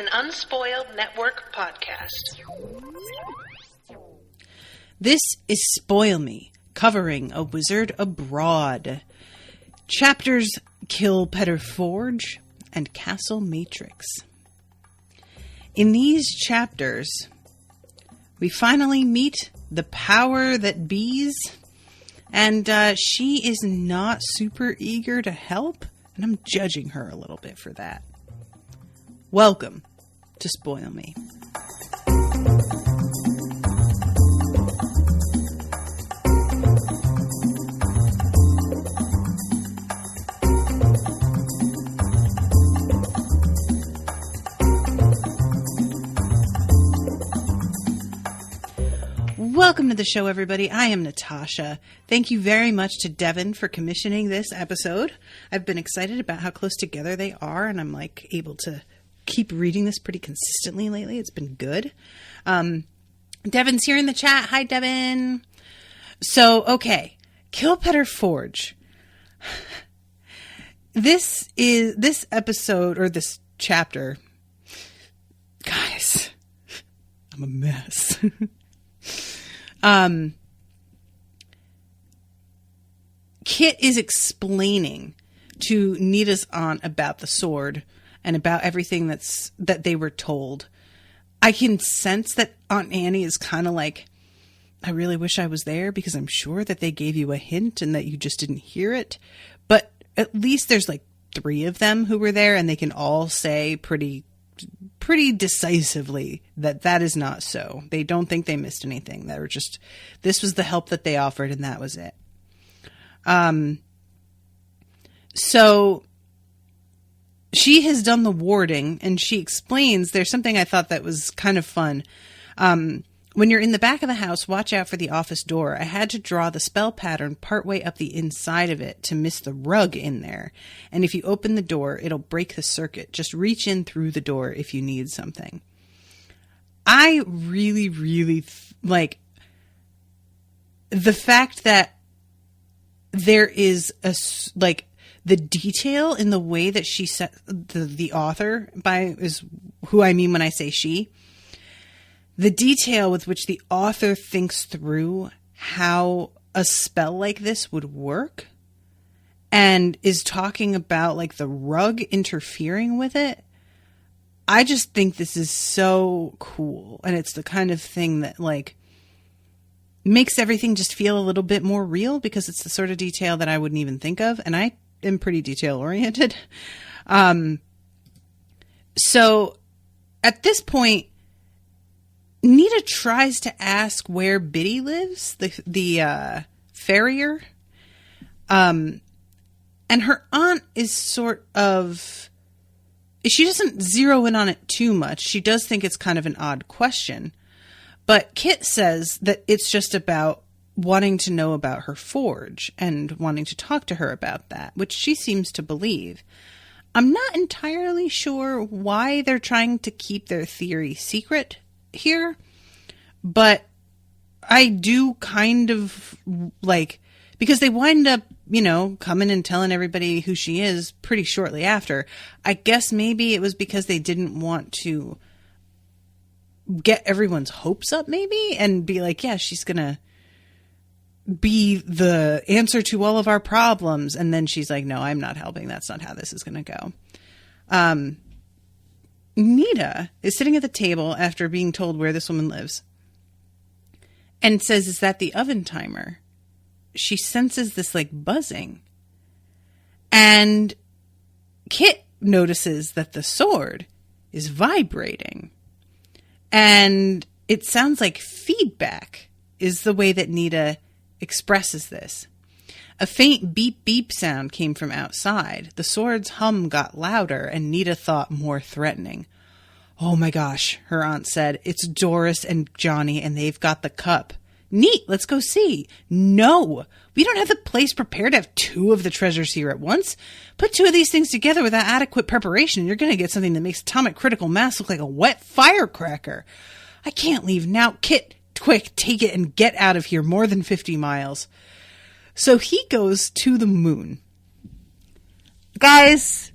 an Unspoiled Network podcast. This is Spoil Me, covering A Wizard Abroad. Chapters Kill Petter Forge and Castle Matrix. In these chapters, we finally meet the power that bees, and she is not super eager to help, and I'm judging her a little bit for that. Welcome to Spoil Me. Welcome to the show, everybody. I am Natasha. Thank you very much to Devin for commissioning this episode. I've been excited about how close together they are, and I'm able to keep reading this pretty consistently lately. It's been good. Devin's here in the chat. Hi, Devin. So, okay. Kill Petter Forge. This episode, or this chapter, guys, I'm a mess. Kit is explaining to Nita's aunt about the sword and about everything that they were told. I can sense that Aunt Annie is kind of like, I really wish I was there because I'm sure that they gave you a hint and that you just didn't hear it. But at least there's three of them who were there, and they can all say pretty decisively that is not so. They don't think they missed anything. They were just, this was the help that they offered, and that was it. So she has done the warding, and she explains, there's something I thought that was kind of fun. When you're in the back of the house, watch out for the office door. I had to draw the spell pattern partway up the inside of it to miss the rug in there. And if you open the door, it'll break the circuit. Just reach in through the door if you need something. I really, really like the fact that there is the detail in the way that she set the author is who I mean when I say she. The detail with which the author thinks through how a spell like this would work and is talking about the rug interfering with it. I just think this is so cool. And it's the kind of thing that makes everything just feel a little bit more real, because it's the sort of detail that I wouldn't even think of. And I am pretty detail oriented. So at this point, Nita tries to ask where Biddy lives, the farrier. And her aunt is sort of, she doesn't zero in on it too much. She does think it's kind of an odd question. But Kit says that it's just about wanting to know about her forge and wanting to talk to her about that, which she seems to believe. I'm not entirely sure why they're trying to keep their theory secret here, but I do kind of because they wind up, coming and telling everybody who she is pretty shortly after. I guess maybe it was because they didn't want to get everyone's hopes up, maybe, and be like, yeah, she's gonna be the answer to all of our problems. And then she's like, no, I'm not helping. That's not how this is gonna go. Nita is sitting at the table after being told where this woman lives and says, is that the oven timer? She senses this buzzing, and Kit notices that the sword is vibrating, and it sounds like feedback is the way that Nita expresses this. A faint beep beep sound came from outside. The sword's hum got louder, and Nita thought more threatening. Oh my gosh, her aunt said. It's Doris and Johnny, and they've got the cup. Neat, let's go see. No, we don't have the place prepared to have two of the treasures here at once. Put two of these things together without adequate preparation, and you're going to get something that makes atomic critical mass look like a wet firecracker. I can't leave now. Kit, quick, take it and get out of here, more than 50 miles. So he goes to the moon. Guys,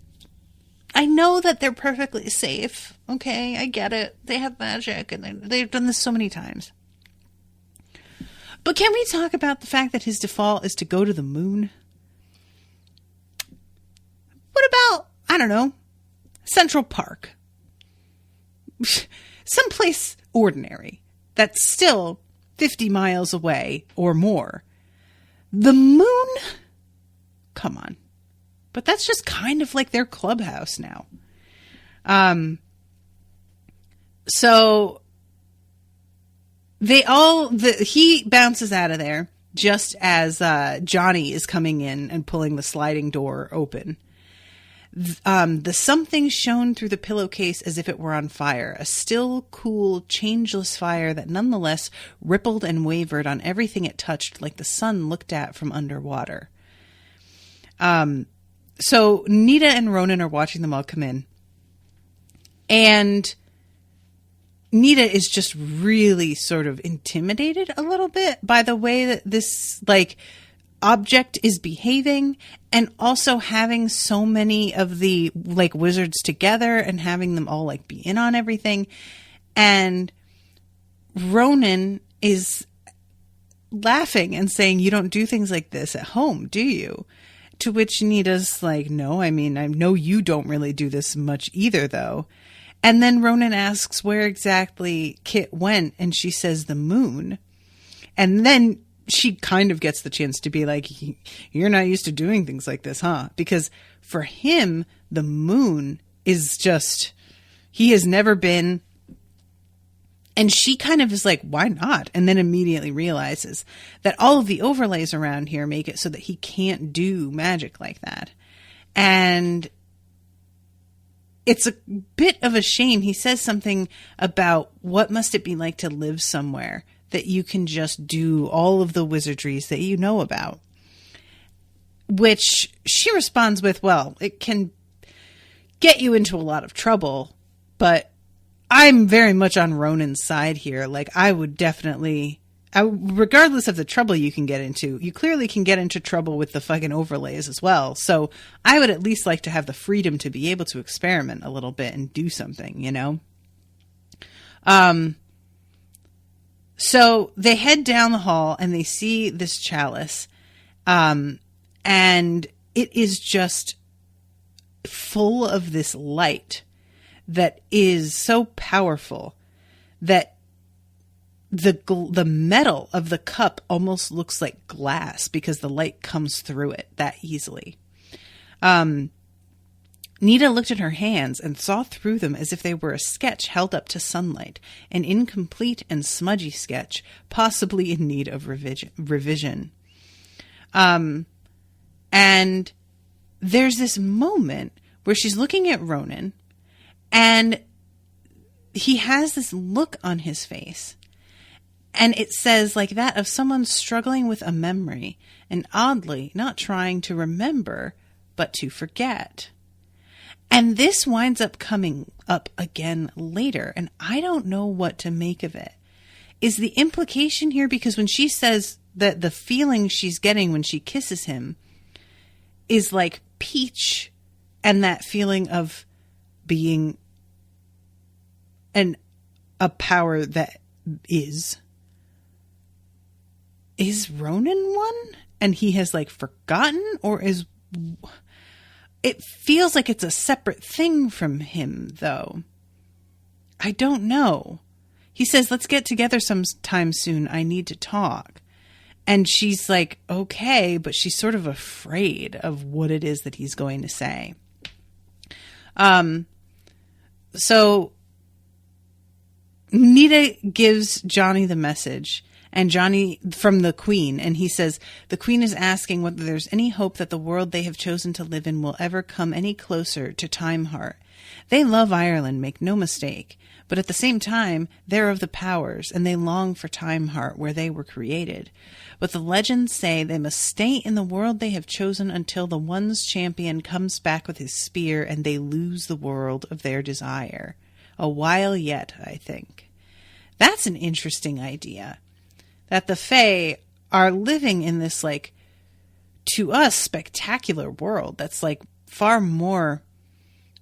I know that they're perfectly safe. Okay, I get it. They have magic, and they've done this so many times. But can we talk about the fact that his default is to go to the moon? What about, I don't know, Central Park? Someplace ordinary that's still 50 miles away or more. The moon? Come on. But that's just kind of like their clubhouse now. So he bounces out of there just as Johnny is coming in and pulling the sliding door open. The something shone through the pillowcase as if it were on fire, a still, cool, changeless fire that nonetheless rippled and wavered on everything it touched like the sun looked at from underwater. So Nita and Ronan are watching them all come in. And Nita is just really sort of intimidated a little bit by the way that this, like, object is behaving, and also having so many of the, like, wizards together and having them all, like, be in on everything. And Ronan is laughing and saying, "You don't do things like this at home, do you?" To which Nita's like, "No, I mean, I know you don't really do this much either, though." And then Ronan asks where exactly Kit went, and she says the moon. And then she kind of gets the chance to be like, "You're not used to doing things like this, huh?" Because for him, the moon is just, he has never been. And she kind of is like, "Why not?" And then immediately realizes that all of the overlays around here make it so that he can't do magic like that. And it's a bit of a shame. He says something about what must it be like to live somewhere that you can just do all of the wizardries that you know about. Which she responds with, "Well, it can get you into a lot of trouble, but I'm very much on Ronan's side here. Like, I would definitely, regardless of the trouble you can get into, you clearly can get into trouble with the fucking overlays as well. So I would at least like to have the freedom to be able to experiment a little bit and do something, you know?" So they head down the hall and they see this chalice. And it is just full of this light that is so powerful that the metal of the cup almost looks like glass because the light comes through it that easily. Nita looked at her hands and saw through them as if they were a sketch held up to sunlight, an incomplete and smudgy sketch, possibly in need of revision. And there's this moment where she's looking at Ronan, and he has this look on his face. And it says, like that of someone struggling with a memory, and oddly not trying to remember, but to forget. And this winds up coming up again later, and I don't know what to make of it. Is the implication here, because when she says that the feeling she's getting when she kisses him is like peach, and that feeling of being a power that is Ronan one? And he has, like, forgotten? Or is... It feels like it's a separate thing from him, though. I don't know. He says, "Let's get together sometime soon. I need to talk." And she's like, okay, but she's sort of afraid of what it is that he's going to say. So Nita gives Johnny the message, and Johnny from the Queen, and he says, "The Queen is asking whether there's any hope that the world they have chosen to live in will ever come any closer to Time Heart. They love Ireland, make no mistake, but at the same time, they're of the powers, and they long for Time Heart where they were created. But the legends say they must stay in the world they have chosen until the One's champion comes back with his spear and they lose the world of their desire. A while yet, I think." That's an interesting idea. That the Fae are living in this, like, to us, spectacular world that's, like, far more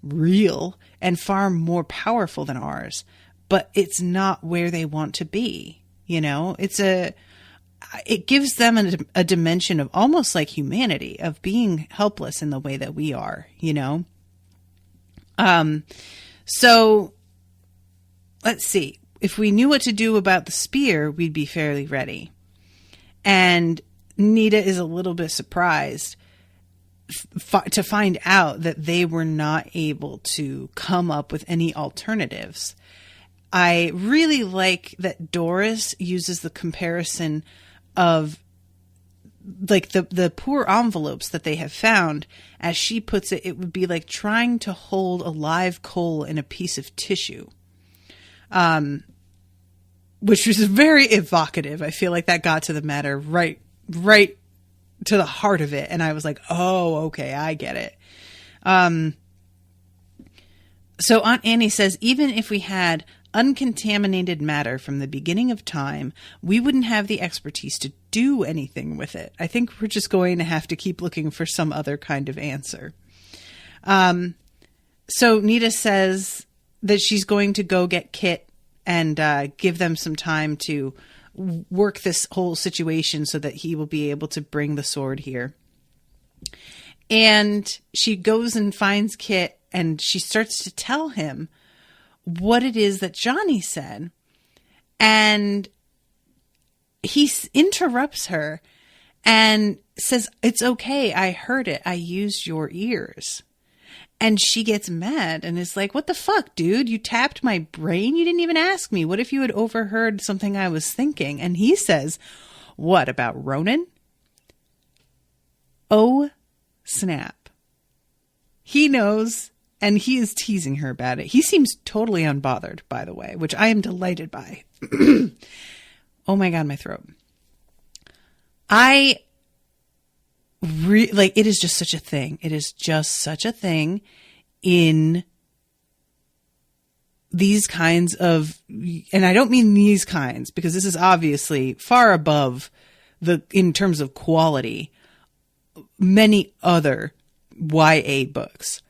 real and far more powerful than ours, but it's not where they want to be. You know, it gives them a dimension of almost like humanity, of being helpless in the way that we are, you know? So let's see. If we knew what to do about the spear, we'd be fairly ready. And Nita is a little bit surprised to find out that they were not able to come up with any alternatives. I really like that Doris uses the comparison of like the poor envelopes that they have found. As she puts it, it would be like trying to hold a live coal in a piece of tissue. Which was very evocative. I feel like that got to the matter right to the heart of it. And I was like, oh, okay, I get it. So Aunt Annie says, even if we had uncontaminated matter from the beginning of time, we wouldn't have the expertise to do anything with it. I think we're just going to have to keep looking for some other kind of answer. So Nita says that she's going to go get Kit and give them some time to work this whole situation so that he will be able to bring the sword here. And she goes and finds Kit, and she starts to tell him what it is that Johnny said. And he interrupts her and says, it's okay. I heard it. I used your ears. And she gets mad and is like, what the fuck, dude? You tapped my brain? You didn't even ask me. What if you had overheard something I was thinking? And he says, what about Ronan? Oh, snap. He knows, and he is teasing her about it. He seems totally unbothered, by the way, which I am delighted by. Oh my God, my throat. It is just such a thing. It is just such a thing in these kinds of, and I don't mean these kinds, because this is obviously far above in terms of quality, many other YA books.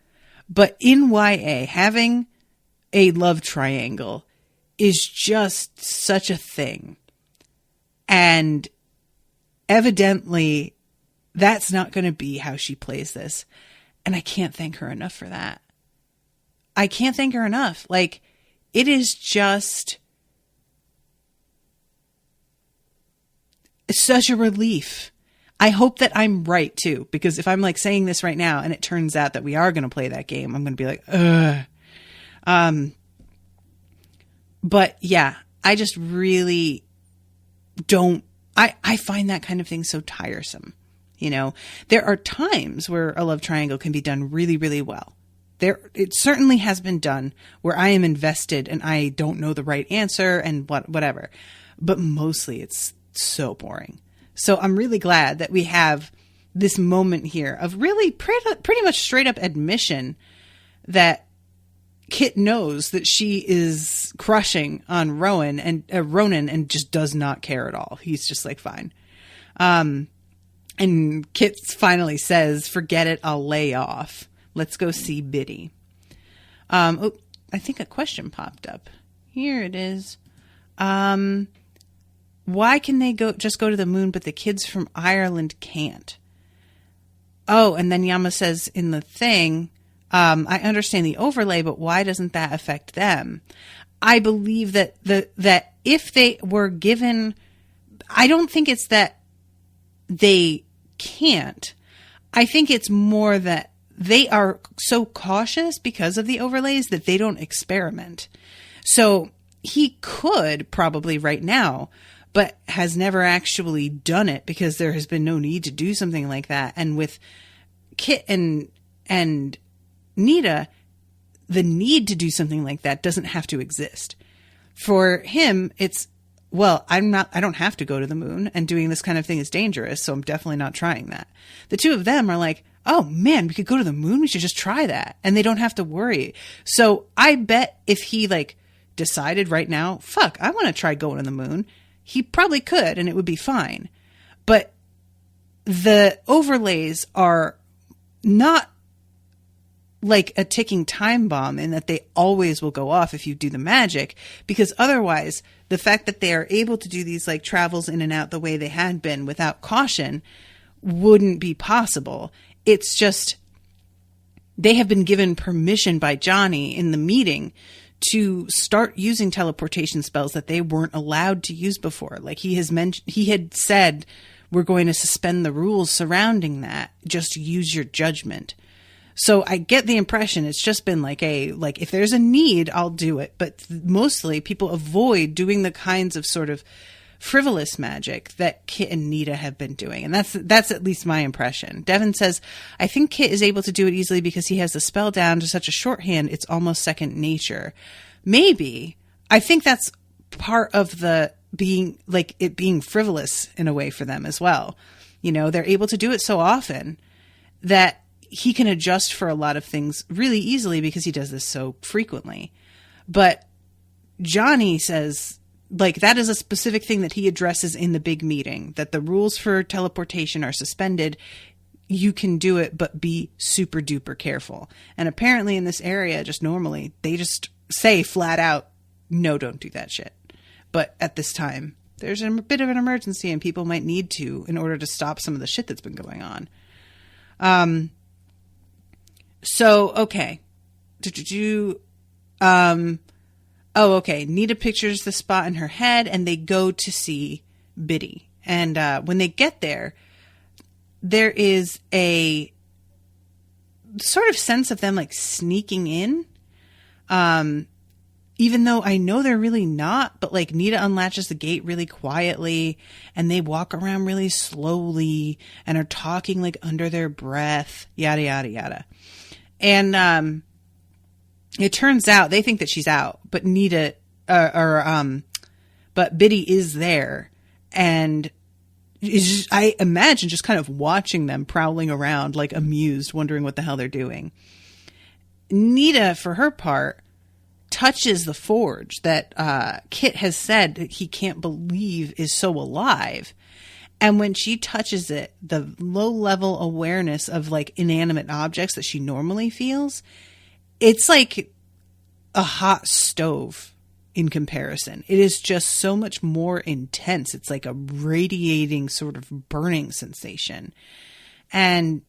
But in YA, having a love triangle is just such a thing. And evidently, that's not going to be how she plays this. And I can't thank her enough for that. I can't thank her enough. Like, it is just such a relief. I hope that I'm right too, because if I'm like saying this right now and it turns out that we are going to play that game, I'm going to be like, ugh. But yeah, I just really don't, I find that kind of thing so tiresome. You know, there are times where a love triangle can be done really, really well. It certainly has been done where I am invested and I don't know the right answer and whatever. But mostly it's so boring. So I'm really glad that we have this moment here of really pretty much straight up admission that Kit knows that she is crushing on Ronan and just does not care at all. He's just like, fine. And Kit finally says, forget it, I'll lay off. Let's go see Biddy. I think a question popped up. Here it is. Why can they just go to the moon, but the kids from Ireland can't? Oh, and then Yama says in the thing, I understand the overlay, but why doesn't that affect them? I believe that that if they were given, I don't think it's that they can't. I think it's more that they are so cautious because of the overlays that they don't experiment. So he could probably right now, but has never actually done it because there has been no need to do something like that. And with Kit and Nita, the need to do something like that doesn't have to exist. For him, it's, well, I don't have to go to the moon, and doing this kind of thing is dangerous, so I'm definitely not trying that. The two of them are like, oh man, we could go to the moon, we should just try that. And they don't have to worry. So I bet if he like decided right now, fuck, I want to try going to the moon, he probably could and it would be fine. But the overlays are not like a ticking time bomb in that they always will go off if you do the magic, because otherwise the fact that they are able to do these like travels in and out the way they had been without caution wouldn't be possible. It's just they have been given permission by Johnny in the meeting to start using teleportation spells that they weren't allowed to use before. Like he had said, we're going to suspend the rules surrounding that. Just use your judgment. So I get the impression it's just been like if there's a need, I'll do it. But mostly people avoid doing the kinds of sort of frivolous magic that Kit and Nita have been doing. And that's at least my impression. Devin says, I think Kit is able to do it easily because he has the spell down to such a shorthand, it's almost second nature. Maybe. I think that's part of the being frivolous in a way for them as well. You know, they're able to do it so often that he can adjust for a lot of things really easily because he does this so frequently. But Johnny says, like, that is a specific thing that he addresses in the big meeting, that the rules for teleportation are suspended. You can do it, but be super duper careful. And apparently in this area, just normally, they just say flat out, no, don't do that shit. But at this time, there's a bit of an emergency and people might need to in order to stop some of the shit that's been going on. So, okay. Okay. Nita pictures the spot in her head and they go to see Biddy. And when they get there, there is a sort of sense of them like sneaking in. Even though I know they're really not, but like Nita unlatches the gate really quietly and they walk around really slowly and are talking like under their breath, yada, yada, yada. And, it turns out they think that she's out, but but Biddy is there and is just, I imagine, just kind of watching them prowling around, like amused, wondering what the hell they're doing. Nita, for her part, touches the forge that Kit has said that he can't believe is so alive. And when she touches it, the low level awareness of like inanimate objects that she normally feels, it's like a hot stove in comparison. It is just so much more intense. It's like a radiating sort of burning sensation. And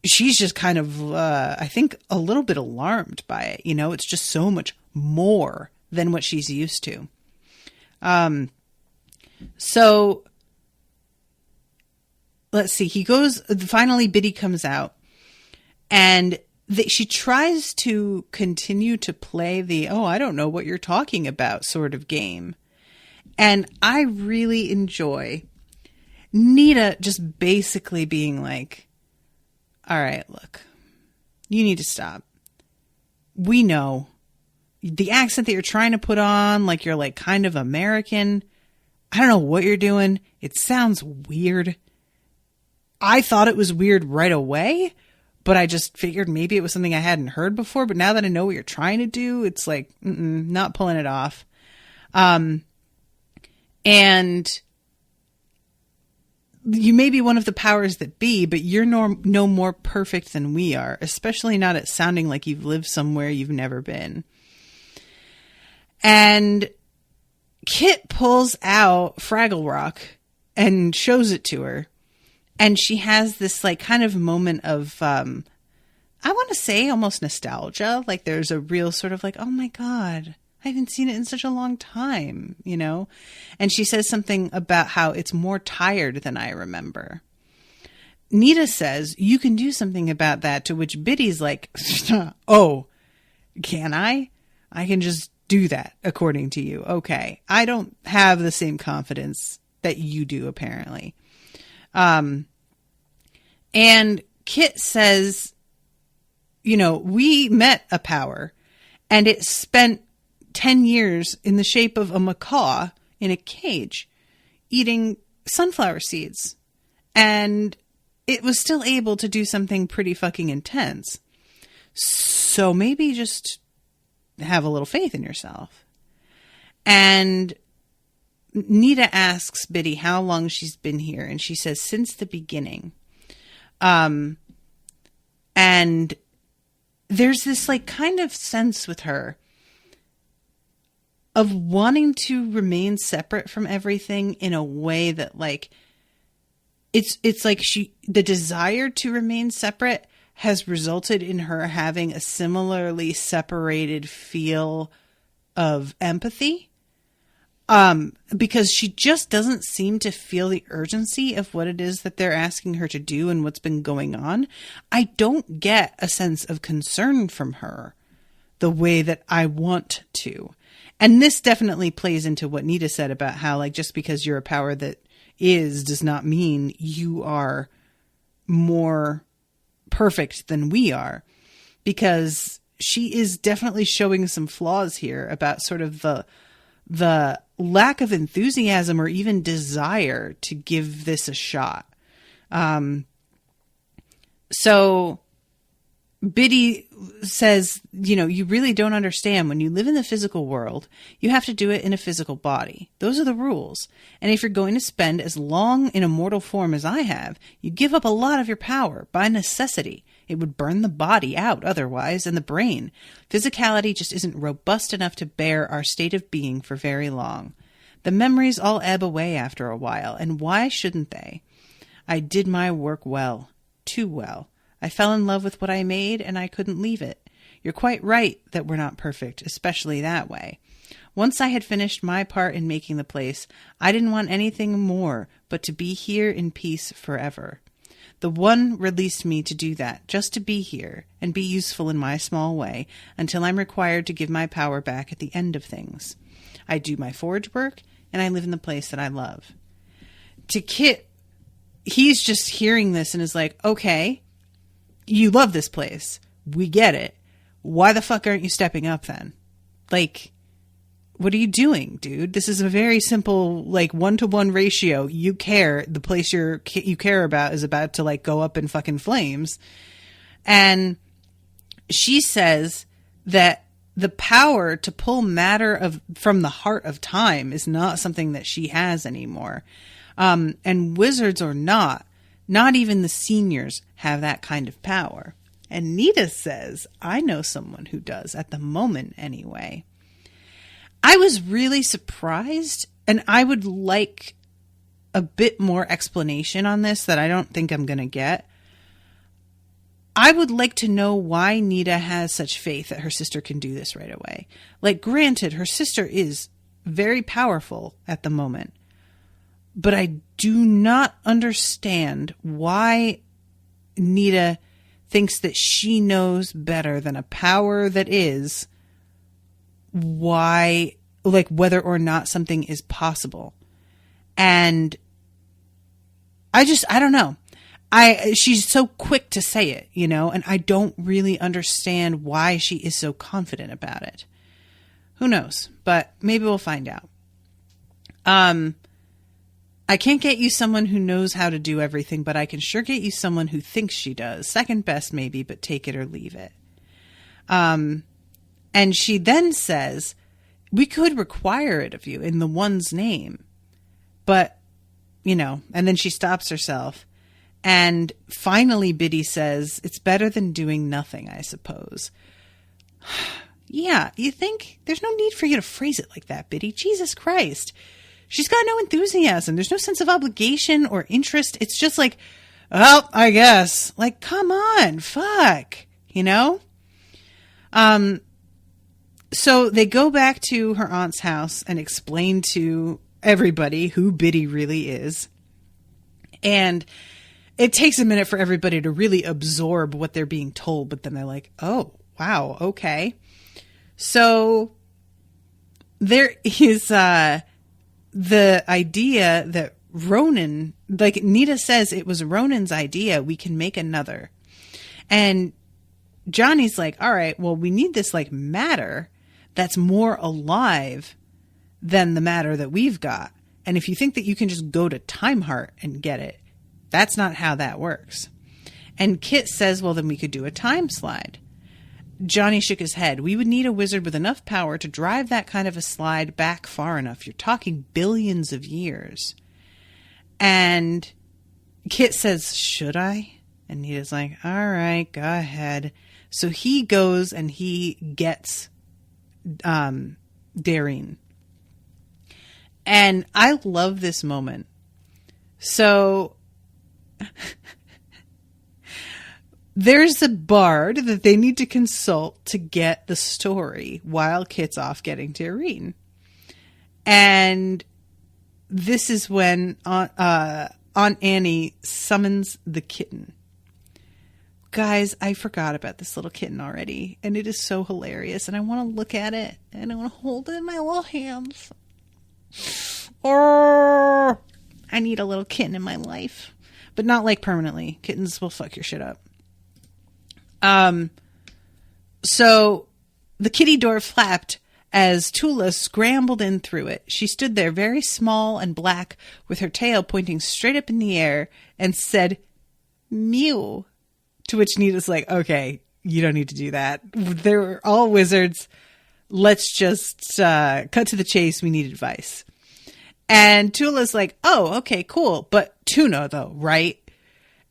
she's just kind of, I think, a little bit alarmed by it. You know, it's just so much more than what she's used to. So let's see. Finally, Biddy comes out and she tries to continue to play the, oh, I don't know what you're talking about sort of game. And I really enjoy Nita just basically being like, all right, look, you need to stop. We know the accent that you're trying to put on, like you're like kind of American. I don't know what you're doing. It sounds weird. I thought it was weird right away, but I just figured maybe it was something I hadn't heard before. But now that I know what you're trying to do, it's like, not pulling it off. And you may be one of the powers that be, but you're no more perfect than we are, especially not at sounding like you've lived somewhere you've never been. And Kit pulls out Fraggle Rock and shows it to her. And she has this like kind of moment of, I want to say almost nostalgia. Like there's a real sort of like, oh my God, I haven't seen it in such a long time, you know? And she says something about how it's more tired than I remember. Nita says, you can do something about that, to which Biddy's like, oh, can I? I can just do that according to you. Okay. I don't have the same confidence that you do, apparently. And Kit says, you know, we met a power and it spent 10 years in the shape of a macaw in a cage eating sunflower seeds. And it was still able to do something pretty fucking intense. So maybe just have a little faith in yourself. And Nita asks Biddy how long she's been here. And she says, since the beginning. And there's this like kind of sense with her of wanting to remain separate from everything in a way that like it's like the desire to remain separate has resulted in her having a similarly separated feel of empathy. Because she just doesn't seem to feel the urgency of what it is that they're asking her to do and what's been going on. I don't get a sense of concern from her the way that I want to. And this definitely plays into what Nita said about how, like, just because you're a power that is does not mean you are more perfect than we are. Because she is definitely showing some flaws here about sort of the lack of enthusiasm or even desire to give this a shot. So Biddy says, you know, you really don't understand. When you live in the physical world, you have to do it in a physical body. Those are the rules. And if you're going to spend as long in a mortal form as I have, you give up a lot of your power by necessity. It would burn the body out otherwise, and the brain. Physicality just isn't robust enough to bear our state of being for very long. The memories all ebb away after a while, and why shouldn't they? I did my work well. Too well. I fell in love with what I made, and I couldn't leave it. You're quite right that we're not perfect, especially that way. Once I had finished my part in making the place, I didn't want anything more but to be here in peace forever. The One released me to do that, just to be here and be useful in my small way until I'm required to give my power back at the end of things. I do my forge work, and I live in the place that I love. To Kit, he's just hearing this and is like, okay, you love this place. We get it. Why the fuck aren't you stepping up then? Like, what are you doing, dude? This is a very simple, like, 1-to-1 ratio. You care. The place you care about is about to, like, go up in fucking flames. And she says that the power to pull matter from the heart of time is not something that she has anymore. And wizards or not even the seniors have that kind of power. And Nita says, I know someone who does, at the moment anyway. I was really surprised, and I would like a bit more explanation on this that I don't think I'm going to get. I would like to know why Nita has such faith that her sister can do this right away. Like, granted, her sister is very powerful at the moment, but I do not understand why Nita thinks that she knows better than a power that is why, like, whether or not something is possible. And I don't know. She's so quick to say it, you know, and I don't really understand why she is so confident about it. Who knows? But maybe we'll find out. I can't get you someone who knows how to do everything, but I can sure get you someone who thinks she does. Second best, maybe, but take it or leave it. And she then says, we could require it of you in the One's name. But, you know, and then she stops herself. And finally, Biddy says, it's better than doing nothing, I suppose. Yeah, you think? There's no need for you to phrase it like that, Biddy. Jesus Christ. She's got no enthusiasm. There's no sense of obligation or interest. It's just like, oh, I guess. Like, come on, fuck. You know? So they go back to her aunt's house and explain to everybody who Biddy really is. And it takes a minute for everybody to really absorb what they're being told, but then they're like, oh, wow, okay. So there is the idea that Ronan, like Nita says, it was Ronan's idea, we can make another. And Johnny's like, all right, well, we need this like matter that's more alive than the matter that we've got. And if you think that you can just go to Time Heart and get it, that's not how that works. And Kit says, well, then we could do a time slide. Johnny shook his head. We would need a wizard with enough power to drive that kind of a slide back far enough. You're talking billions of years. And Kit says, should I? And Nita's like, all right, go ahead. So he goes and he gets Darien. And I love this moment. So there's a bard that they need to consult to get the story while Kit's off getting Darien. And this is when Aunt Annie summons the kitten. Guys, I forgot about this little kitten already, and it is so hilarious, and I want to look at it, and I want to hold it in my little hands. Oh, I need a little kitten in my life, but not like permanently. Kittens will fuck your shit up. So the kitty door flapped as Tula scrambled in through it. She stood there very small and black with her tail pointing straight up in the air and said, "Mew." To which Nita's like, okay, you don't need to do that. They're all wizards. Let's just cut to the chase. We need advice. And Tula's like, oh, okay, cool. But tuna, though, right?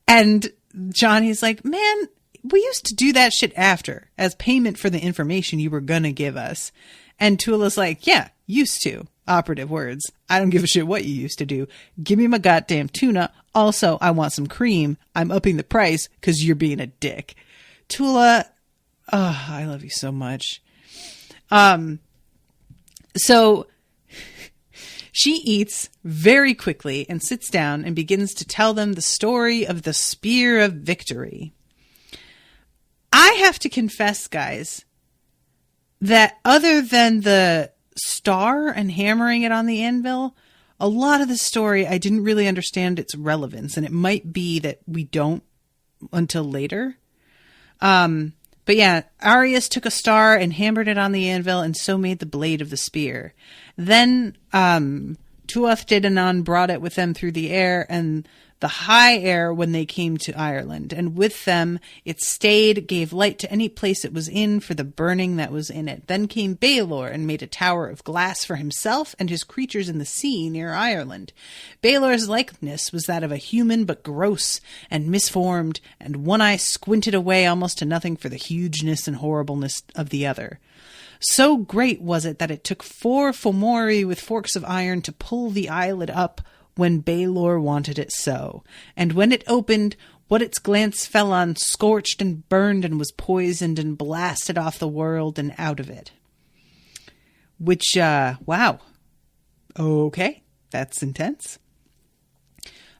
And Johnny's like, man, we used to do that shit after as payment for the information you were going to give us. And Tula's like, yeah, used to. Operative words. I don't give a shit what you used to do. Give me my goddamn tuna. Also, I want some cream. I'm upping the price because you're being a dick. Tula, oh, I love you so much. So she eats very quickly and sits down and begins to tell them the story of the Spear of Victory. I have to confess, guys, that other than the star and hammering it on the anvil, a lot of the story I didn't really understand its relevance, and it might be that we don't until later. But yeah, Arius took a star and hammered it on the anvil and so made the blade of the spear. Then Tuath Dedanan brought it with them through the air and the high air when they came to Ireland, and with them it stayed, gave light to any place it was in for the burning that was in it. Then came Baelor and made a tower of glass for himself and his creatures in the sea near Ireland. Baelor's likeness was that of a human, but gross and misformed, and one eye squinted away almost to nothing for the hugeness and horribleness of the other. So great was it that it took 4 Fomori with forks of iron to pull the eyelid up when Baelor wanted it so. And when it opened, what its glance fell on scorched and burned and was poisoned and blasted off the world and out of it. Which, wow. Okay, that's intense.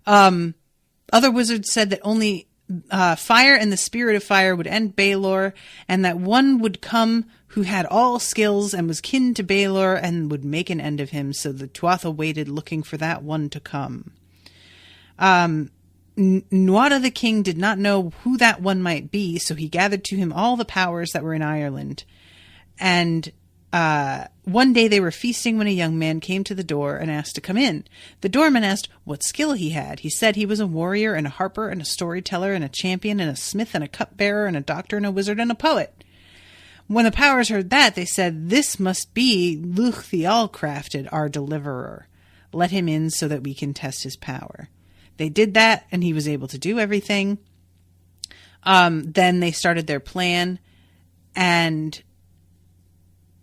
Other wizards said that only fire and the spirit of fire would end Baelor, and that one would come who had all skills and was kin to Baelor and would make an end of him. So the Tuatha waited, looking for that one to come. Nuada the king did not know who that one might be, so he gathered to him all the powers that were in Ireland. And one day they were feasting when a young man came to the door and asked to come in. The doorman asked what skill he had. He said he was a warrior and a harper and a storyteller and a champion and a smith and a cupbearer and a doctor and a wizard and a poet. When the powers heard that, they said, "This must be Luch the All-Crafted, our deliverer. Let him in so that we can test his power." They did that, and he was able to do everything. Then they started their plan, and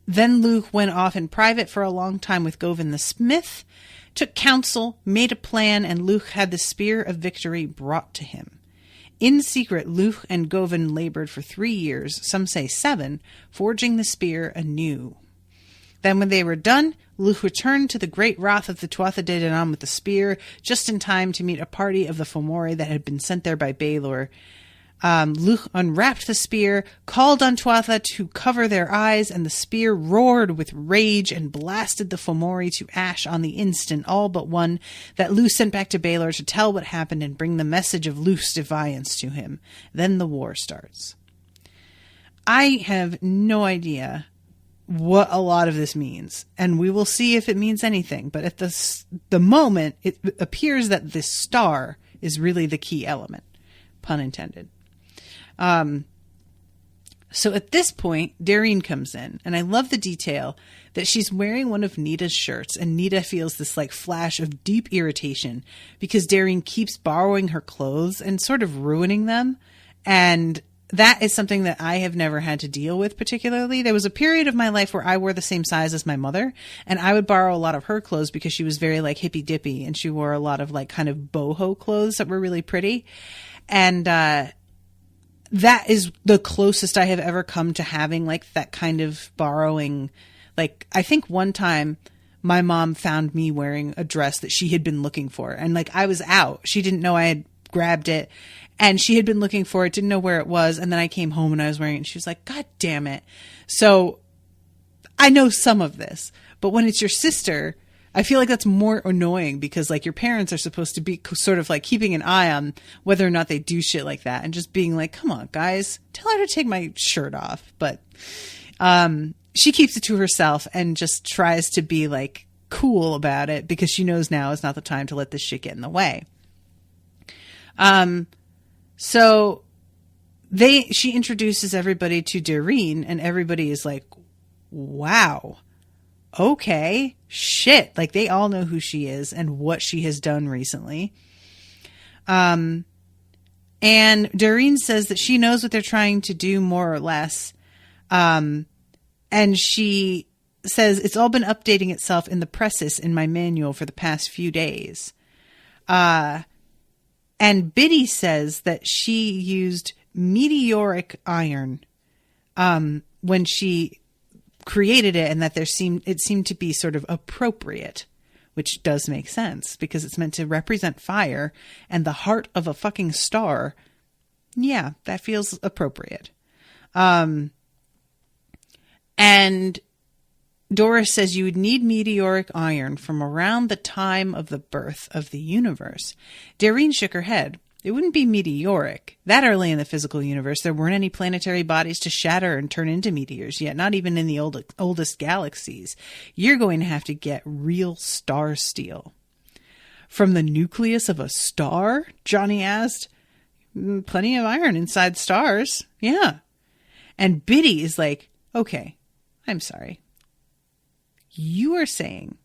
then Luch went off in private for a long time with Govin the smith, took counsel, made a plan, and Luch had the Spear of Victory brought to him. In secret, Luch and Govin labored for 3 years, some say 7, forging the spear anew. Then when they were done, Luch returned to the great wrath of the Tuatha De Danann with the spear, just in time to meet a party of the Fomori that had been sent there by Baelor. Luch unwrapped the spear, called on Tuatha to cover their eyes, and the spear roared with rage and blasted the Fomori to ash on the instant, all but one, that Luch sent back to Baelor to tell what happened and bring the message of Luch's defiance to him. Then the war starts. I have no idea what a lot of this means, and we will see if it means anything, but at the moment, it appears that this star is really the key element. Pun intended. So at this point, Darien comes in, and I love the detail that she's wearing one of Nita's shirts, and Nita feels this like flash of deep irritation because Darien keeps borrowing her clothes and sort of ruining them. And that is something that I have never had to deal with particularly. There was a period of my life where I wore the same size as my mother, and I would borrow a lot of her clothes because she was very like hippy dippy, and she wore a lot of like kind of boho clothes that were really pretty. And that is the closest I have ever come to having like that kind of borrowing. Like, I think one time my mom found me wearing a dress that she had been looking for, and like I was out. She didn't know I had grabbed it. And she had been looking for it, didn't know where it was. And then I came home and I was wearing it. And she was like, God damn it. So I know some of this. But when it's your sister, I feel like that's more annoying because like your parents are supposed to be sort of like keeping an eye on whether or not they do shit like that. And just being like, come on, guys, tell her to take my shirt off. But she keeps it to herself and just tries to be like cool about it because she knows now is not the time to let this shit get in the way. So she introduces everybody to Doreen, and everybody is like, wow, okay, shit. Like they all know who she is and what she has done recently. And Doreen says that she knows what they're trying to do more or less. And she says it's all been updating itself in the presses in my manual for the past few days. And Biddy says that she used meteoric iron when she created it, and that it seemed to be sort of appropriate, which does make sense because it's meant to represent fire and the heart of a fucking star. Yeah, that feels appropriate. And Doris says you would need meteoric iron from around the time of the birth of the universe. Doreen shook her head. It wouldn't be meteoric. That early in the physical universe, there weren't any planetary bodies to shatter and turn into meteors yet, not even in the oldest galaxies. You're going to have to get real star steel. From the nucleus of a star? Johnny asked. Plenty of iron inside stars. Yeah. And Biddy is like, okay, I'm sorry. You are saying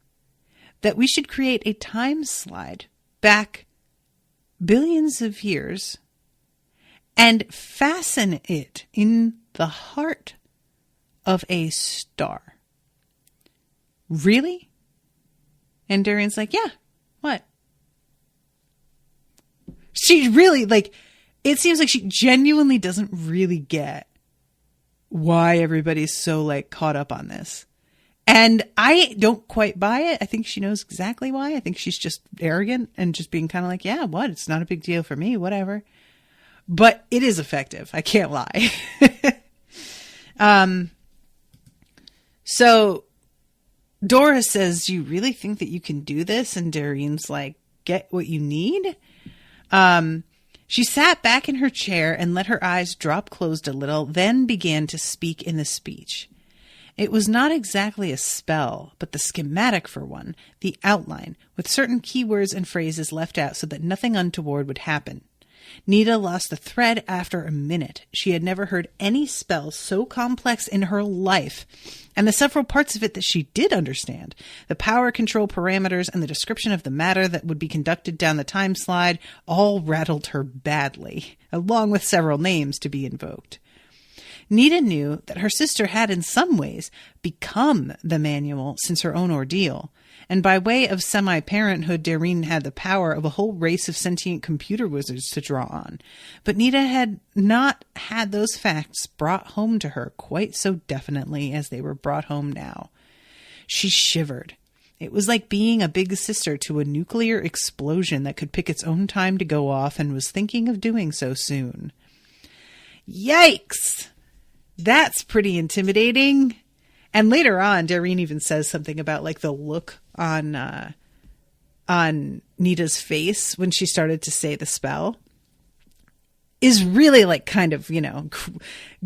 that we should create a time slide back billions of years and fasten it in the heart of a star. Really? And Doreen's like, yeah, what? She really, like, it seems like she genuinely doesn't really get why everybody's so, like, caught up on this. And I don't quite buy it. I think she knows exactly why. I think she's just arrogant and just being kind of like, yeah, what? It's not a big deal for me, whatever. But it is effective. I can't lie. So Dora says, do you really think that you can do this? And Doreen's like, get what you need? She sat back in her chair and let her eyes drop closed a little, then began to speak in the speech. It was not exactly a spell, but the schematic for one, the outline, with certain keywords and phrases left out so that nothing untoward would happen. Nita lost the thread after a minute. She had never heard any spell so complex in her life, and the several parts of it that she did understand, the power control parameters and the description of the matter that would be conducted down the time slide, all rattled her badly, along with several names to be invoked. Nita knew that her sister had in some ways become the manual since her own ordeal, and by way of semi-parenthood, Doreen had the power of a whole race of sentient computer wizards to draw on. But Nita had not had those facts brought home to her quite so definitely as they were brought home now. She shivered. It was like being a big sister to a nuclear explosion that could pick its own time to go off and was thinking of doing so soon. Yikes! That's pretty intimidating. And later on, Doreen even says something about like the look on Nita's face when she started to say the spell is really like kind of,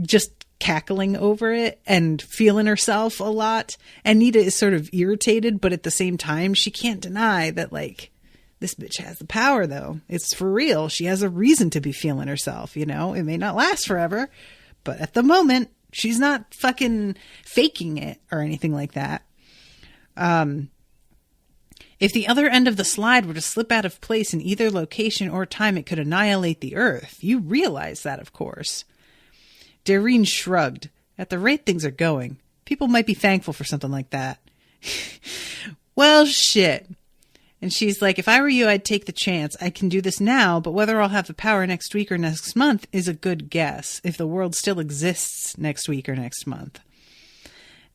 just cackling over it and feeling herself a lot. And Nita is sort of irritated, but at the same time, she can't deny that like this bitch has the power though. It's for real. She has a reason to be feeling herself, It may not last forever, but at the moment, she's not fucking faking it or anything like that. If the other end of the slide were to slip out of place in either location or time, it could annihilate the Earth. You realize that, of course. Doreen shrugged. At the rate things are going, people might be thankful for something like that. Well, shit. And she's like, if I were you, I'd take the chance. I can do this now, but whether I'll have the power next week or next month is a good guess, if the world still exists next week or next month.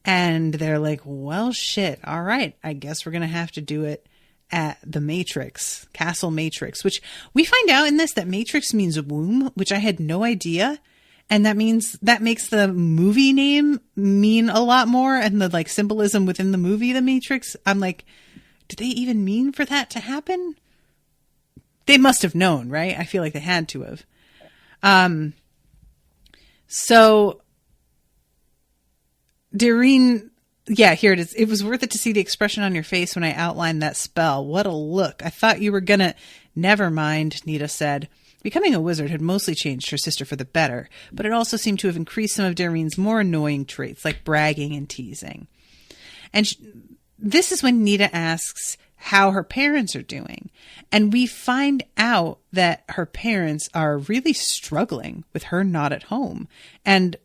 And they're like, well, shit. All right. I guess we're going to have to do it at the Matrix, Castle Matrix, which we find out in this that Matrix means womb, which I had no idea. And that makes the movie name mean a lot more. And the like symbolism within the movie, The Matrix, I'm like, did they even mean for that to happen? They must have known, right? I feel like they had to have. So Doreen, yeah, here it is. It was worth it to see the expression on your face when I outlined that spell. What a look. I thought you were gonna... Never mind, Nita said. Becoming a wizard had mostly changed her sister for the better, but it also seemed to have increased some of Doreen's more annoying traits, like bragging and teasing. And this is when Nita asks how her parents are doing. And we find out that her parents are really struggling with her not at home. And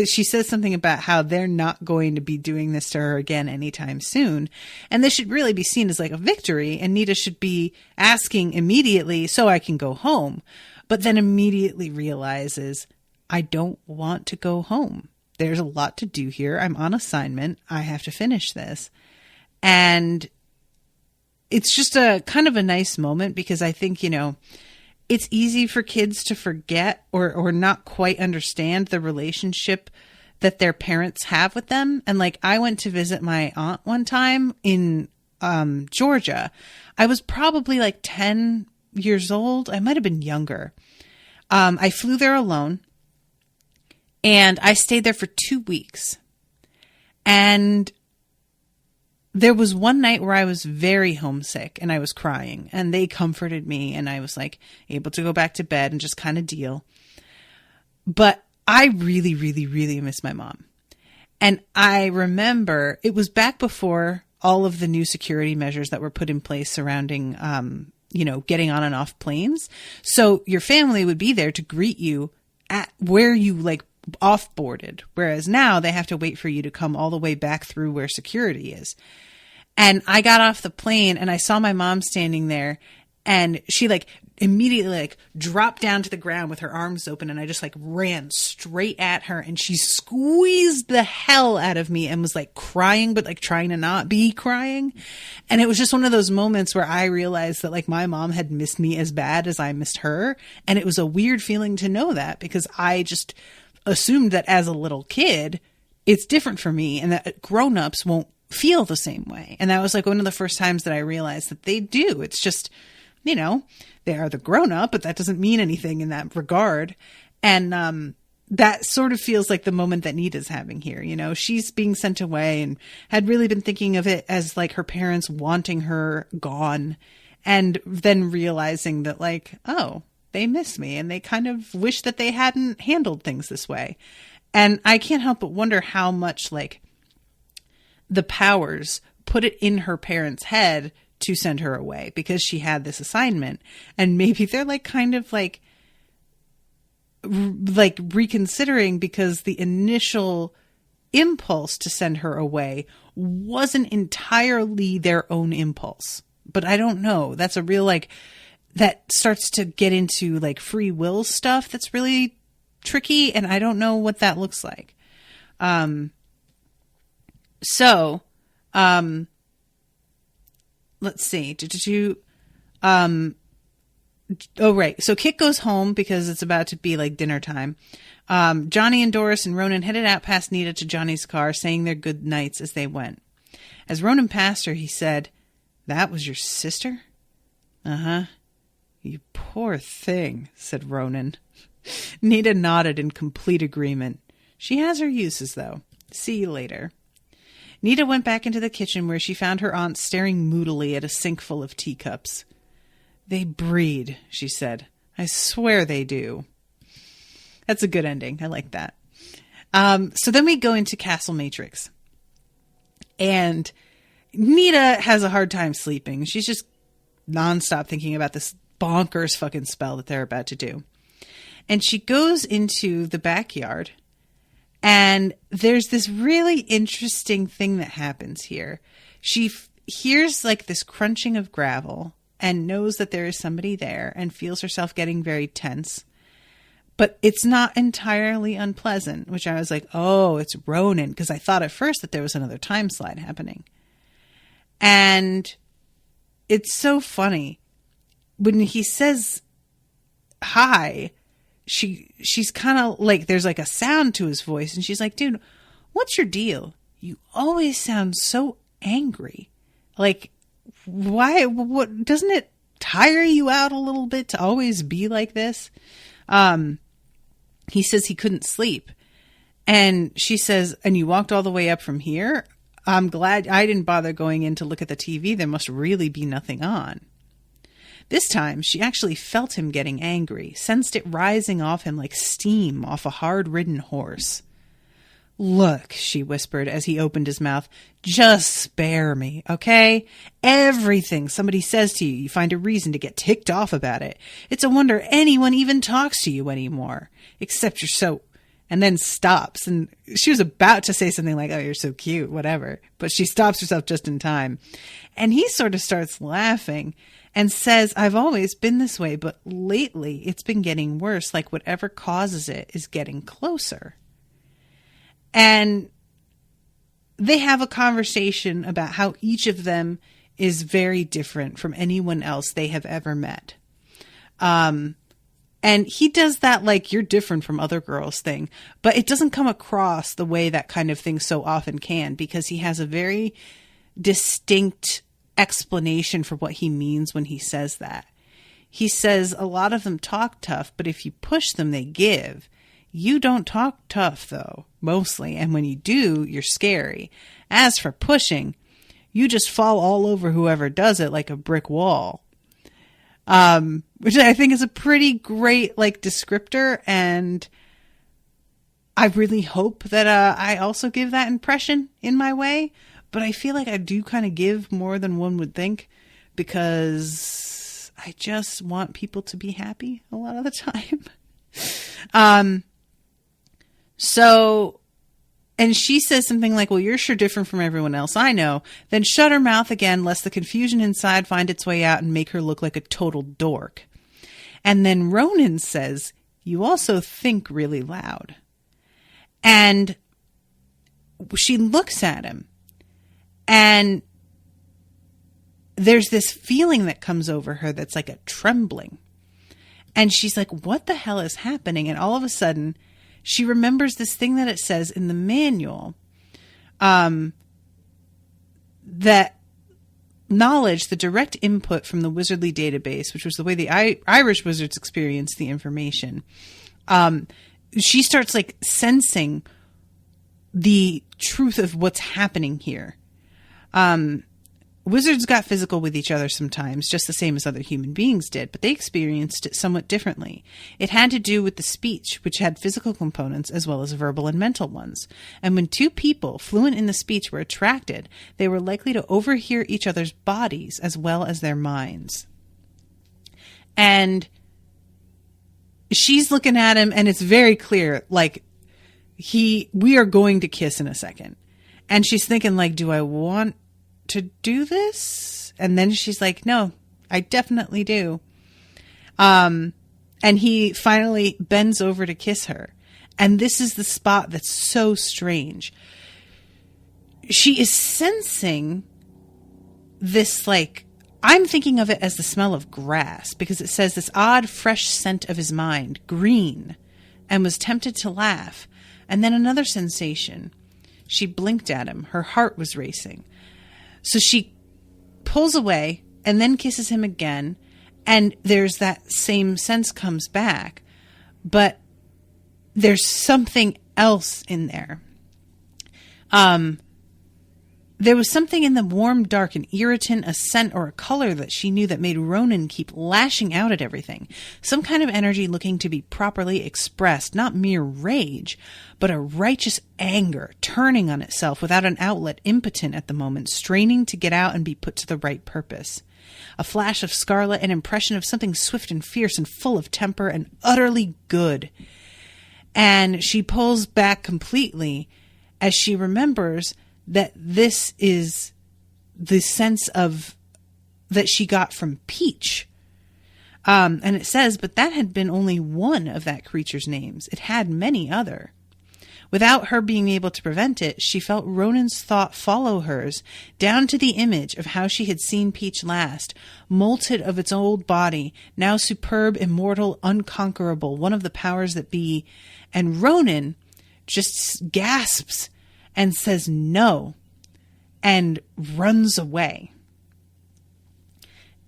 she says something about how they're not going to be doing this to her again anytime soon. And this should really be seen as like a victory. And Nita should be asking immediately, so I can go home. But then immediately realizes, I don't want to go home. There's a lot to do here. I'm on assignment. I have to finish this. And it's just a kind of a nice moment because I think, you know, it's easy for kids to forget or not quite understand the relationship that their parents have with them. And like, I went to visit my aunt one time in Georgia. I was probably like 10 years old. I might have been younger. I flew there alone and I stayed there for 2 weeks. And there was one night where I was very homesick and I was crying and they comforted me and I was like able to go back to bed and just kind of deal. But I really, really, really miss my mom. And I remember it was back before all of the new security measures that were put in place surrounding, you know, getting on and off planes. So your family would be there to greet you at where you like off-boarded. Whereas now they have to wait for you to come all the way back through where security is. And I got off the plane and I saw my mom standing there and she like immediately like dropped down to the ground with her arms open and I just like ran straight at her and she squeezed the hell out of me and was like crying, but like trying to not be crying. And it was just one of those moments where I realized that like my mom had missed me as bad as I missed her. And it was a weird feeling to know that because I just assumed that as a little kid, it's different for me and that grown-ups won't feel the same way. And that was like one of the first times that I realized that they do. It's just, you know, they are the grown-up, but that doesn't mean anything in that regard. And that sort of feels like the moment that Nita's having here. You know, she's being sent away and had really been thinking of it as like her parents wanting her gone and then realizing that like, oh, they miss me and they kind of wish that they hadn't handled things this way. And I can't help but wonder how much like the powers put it in her parents' head to send her away because she had this assignment. And maybe they're like kind of like reconsidering because the initial impulse to send her away wasn't entirely their own impulse. But I don't know. That's a real like, that starts to get into like free will stuff that's really tricky. And I don't know what that looks like. So, let's see. Oh, right. So Kit goes home because it's about to be like dinner time. Johnny and Doris and Ronan headed out past Nita to Johnny's car, saying their good nights as they went. As Ronan passed her, he said, "That was your sister?" "Uh-huh." "You poor thing," said Ronan. Nita nodded in complete agreement. "She has her uses, though. See you later." Nita went back into the kitchen where she found her aunt staring moodily at a sink full of teacups. "They breed," she said. "I swear they do." That's a good ending. I like that. So then we go into Castle Matrix. And Nita has a hard time sleeping. She's just nonstop thinking about this bonkers fucking spell that they're about to do. And she goes into the backyard, and there's this really interesting thing that happens here. She hears like this crunching of gravel and knows that there is somebody there and feels herself getting very tense. But it's not entirely unpleasant, which I was like, oh, it's Ronan, because I thought at first that there was another time slide happening. And it's so funny. When he says hi, she's kind of like, there's like a sound to his voice, and she's like, dude, what's your deal? You always sound so angry. Like, why? What doesn't it tire you out a little bit to always be like this? He says he couldn't sleep. And she says, and you walked all the way up from here? I'm glad I didn't bother going in to look at the TV. There must really be nothing on. This time, she actually felt him getting angry, sensed it rising off him like steam off a hard-ridden horse. Look, she whispered as he opened his mouth, just spare me, okay? Everything somebody says to you, you find a reason to get ticked off about it. It's a wonder anyone even talks to you anymore, except you're so... And then stops, and she was about to say something like, oh, you're so cute, whatever. But she stops herself just in time. And he sort of starts laughing and says, I've always been this way, but lately it's been getting worse, like whatever causes it is getting closer. And they have a conversation about how each of them is very different from anyone else they have ever met. And he does that like you're different from other girls thing, but it doesn't come across the way that kind of thing so often can, because he has a very distinct explanation for what he means when he says that. He says a lot of them talk tough, but if you push them, they give. You don't talk tough, though, mostly, and when you do, you're scary. As for pushing, you just fall all over whoever does it like a brick wall. Which I think is a pretty great, like, descriptor, and I really hope that I also give that impression in my way, but I feel like I do kind of give more than one would think, because I just want people to be happy a lot of the time. And she says something like, well, you're sure different from everyone else I know. Then shut her mouth again, lest the confusion inside find its way out and make her look like a total dork. And then Ronan says, you also think really loud. And she looks at him, and there's this feeling that comes over her that's like a trembling. And she's like, what the hell is happening? And all of a sudden, she remembers this thing that it says in the manual, that knowledge, the direct input from the wizardly database, which was the way the Irish wizards experienced the information. She starts like sensing the truth of what's happening here. Wizards got physical with each other sometimes, just the same as other human beings did, but they experienced it somewhat differently. It had to do with the speech, which had physical components as well as verbal and mental ones. And when two people fluent in the speech were attracted, they were likely to overhear each other's bodies as well as their minds. And she's looking at him, and it's very clear, like, we are going to kiss in a second. And she's thinking, like, do I want to do this? And then she's like, no, I definitely do. And he finally bends over to kiss her. And this is the spot that's so strange. She is sensing this, like, I'm thinking of it as the smell of grass, because it says this odd, fresh scent of his mind, green, and was tempted to laugh. And then another sensation. She blinked at him. Her heart was racing. So she pulls away and then kisses him again. And there's that same sense comes back. But there's something else in there. There was something in the warm, dark, an irritant, a scent, or a color that she knew that made Ronan keep lashing out at everything. Some kind of energy looking to be properly expressed, not mere rage, but a righteous anger, turning on itself without an outlet, impotent at the moment, straining to get out and be put to the right purpose. A flash of scarlet, an impression of something swift and fierce and full of temper and utterly good. And she pulls back completely as she remembers that this is the sense of that she got from Peach. And it says, but that had been only one of that creature's names. It had many other. Without her being able to prevent it, she felt Ronan's thought follow hers, down to the image of how she had seen Peach last, molted of its old body, now superb, immortal, unconquerable, one of the powers that be. And Ronan just gasps and says no, and runs away.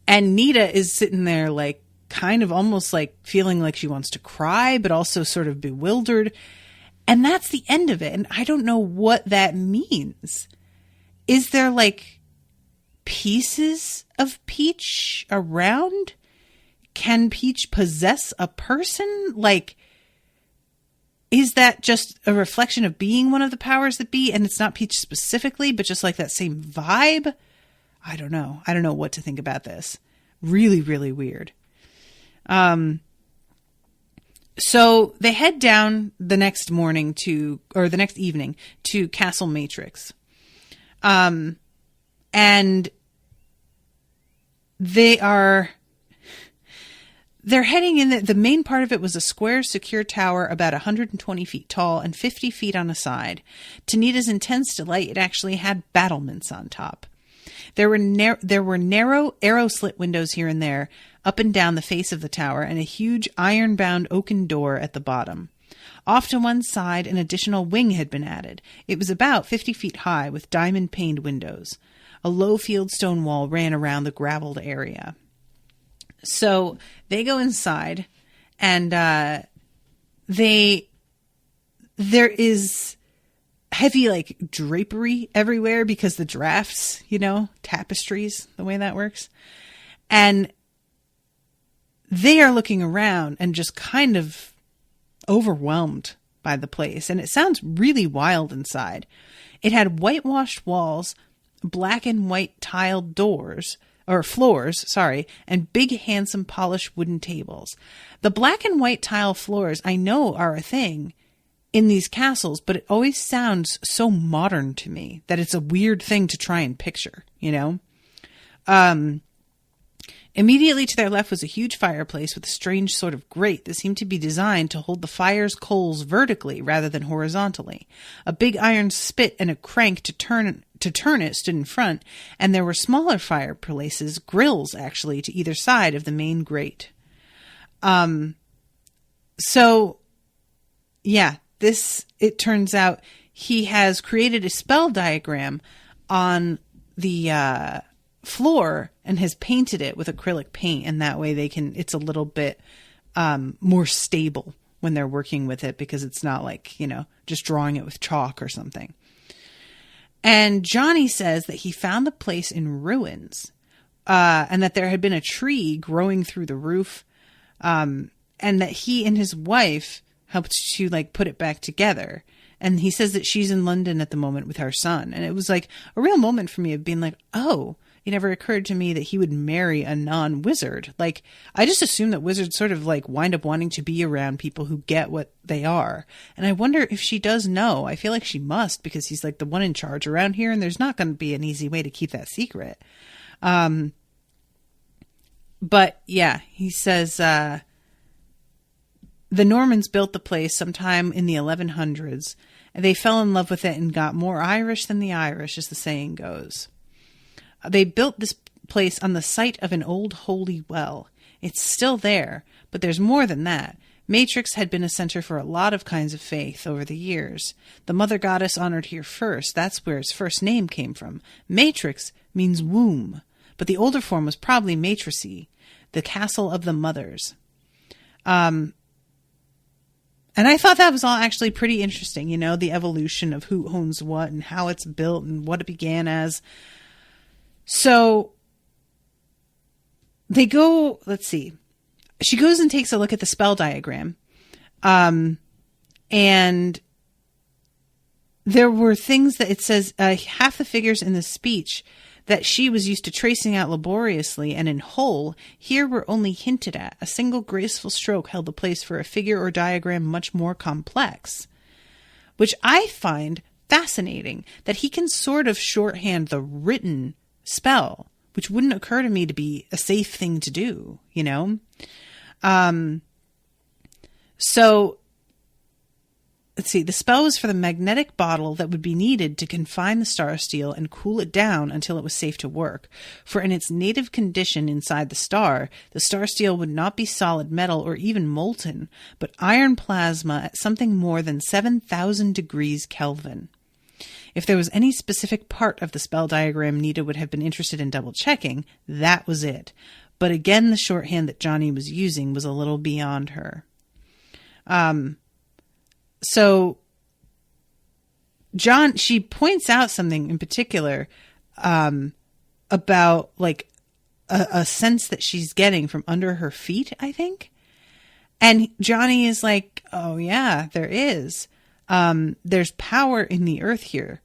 And Nita is sitting there like, kind of almost like feeling like she wants to cry, but also sort of bewildered. And that's the end of it. And I don't know what that means. Is there like pieces of Peach around? Can Peach possess a person? Like, is that just a reflection of being one of the powers that be? And it's not Peach specifically, but just like that same vibe? I don't know. I don't know what to think about this. Really, really weird. So they head down the next morning or the next evening to Castle Matrix. And they're heading in. The main part of it was a square, secure tower about 120 feet tall and 50 feet on a side. To Nita's intense delight, it actually had battlements on top. There were narrow arrow slit windows here and there, up and down the face of the tower, and a huge iron-bound oaken door at the bottom. Off to one side, an additional wing had been added. It was about 50 feet high, with diamond-paned windows. A low fieldstone wall ran around the graveled area. So they go inside, and there is heavy like drapery everywhere because the drafts, tapestries, the way that works. And they are looking around and just kind of overwhelmed by the place. And it sounds really wild inside. It had whitewashed walls, black and white tiled floors, and big, handsome, polished wooden tables. The black and white tile floors I know are a thing in these castles, but it always sounds so modern to me that it's a weird thing to try and picture, Immediately to their left was a huge fireplace with a strange sort of grate that seemed to be designed to hold the fire's coals vertically rather than horizontally. A big iron spit and a crank to turn it stood in front, and there were smaller fireplaces, grills actually, to either side of the main grate. It turns out he has created a spell diagram on the floor and has painted it with acrylic paint, and that way it's a little bit more stable when they're working with it, because it's not like, just drawing it with chalk or something. And Johnny says that he found the place in ruins, and that there had been a tree growing through the roof, and that he and his wife helped to put it back together. And he says that she's in London at the moment with her son. And it was like a real moment for me of being like, oh, it never occurred to me that he would marry a non-wizard. Like, I just assume that wizards sort of wind up wanting to be around people who get what they are. And I wonder if she does know. I feel like she must, because he's the one in charge around here, and there's not going to be an easy way to keep that secret. But yeah, he says, the Normans built the place sometime in the 1100s, and they fell in love with it and got more Irish than the Irish, as the saying goes. They built this place on the site of an old holy well. It's still there, but there's more than that. Matrix had been a center for a lot of kinds of faith over the years. The mother goddess honored here first. That's where its first name came from. Matrix means womb, but the older form was probably Matricy, the castle of the mothers. And I thought that was all actually pretty interesting, the evolution of who owns what and how it's built and what it began as. So they go, let's see. She goes and takes a look at the spell diagram. And there were things that it says, half the figures in the speech that she was used to tracing out laboriously and in whole, here were only hinted at. A single graceful stroke held the place for a figure or diagram much more complex. Which I find fascinating, that he can sort of shorthand the written spell, which wouldn't occur to me to be a safe thing to do, you know? So let's see, the spell was for the magnetic bottle that would be needed to confine the star steel and cool it down until it was safe to work. For in its native condition inside the star steel would not be solid metal or even molten, but iron plasma at something more than 7,000 degrees Kelvin. If there was any specific part of the spell diagram Nita would have been interested in double checking, that was it. But again, the shorthand that Johnny was using was a little beyond her. So she points out something in particular, about like a sense that she's getting from under her feet, I think. And Johnny is like, oh yeah, there is. There's power in the earth here.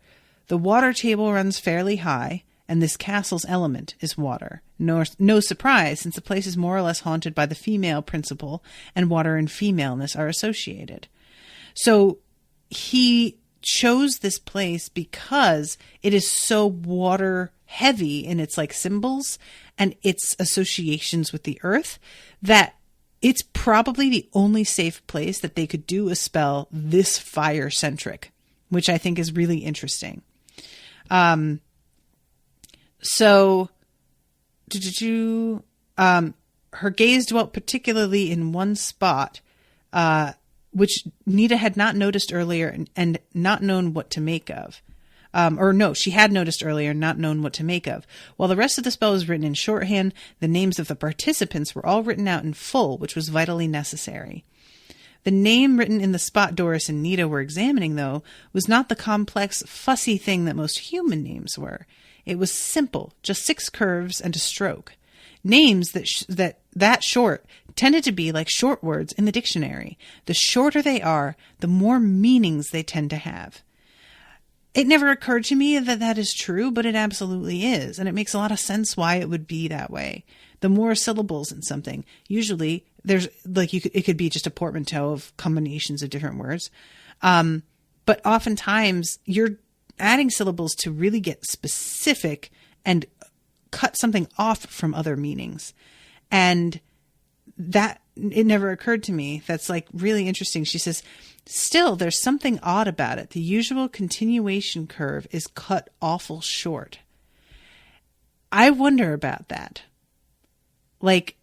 The water table runs fairly high, and this castle's element is water. No surprise, since the place is more or less haunted by the female principle, and water and femaleness are associated. So he chose this place because it is so water heavy in its like symbols and its associations with the earth that it's probably the only safe place that they could do a spell this fire centric, which I think is really interesting. So her gaze dwelt particularly in one spot, which Nita had not noticed earlier and not known what to make of. She had noticed earlier and not known what to make of. While the rest of the spell was written in shorthand, the names of the participants were all written out in full, which was vitally necessary. The name written in the spot Doris and Nita were examining, though, was not the complex, fussy thing that most human names were. It was simple, just 6 curves and a stroke. Names that short tended to be like short words in the dictionary. The shorter they are, the more meanings they tend to have. It never occurred to me that that is true, but it absolutely is. And it makes a lot of sense why it would be that way. The more syllables in something, usually there's like it could be just a portmanteau of combinations of different words. But oftentimes you're adding syllables to really get specific and cut something off from other meanings. And that it never occurred to me. That's like really interesting. She says, still, there's something odd about it. The usual continuation curve is cut awful short. I wonder about that. Like,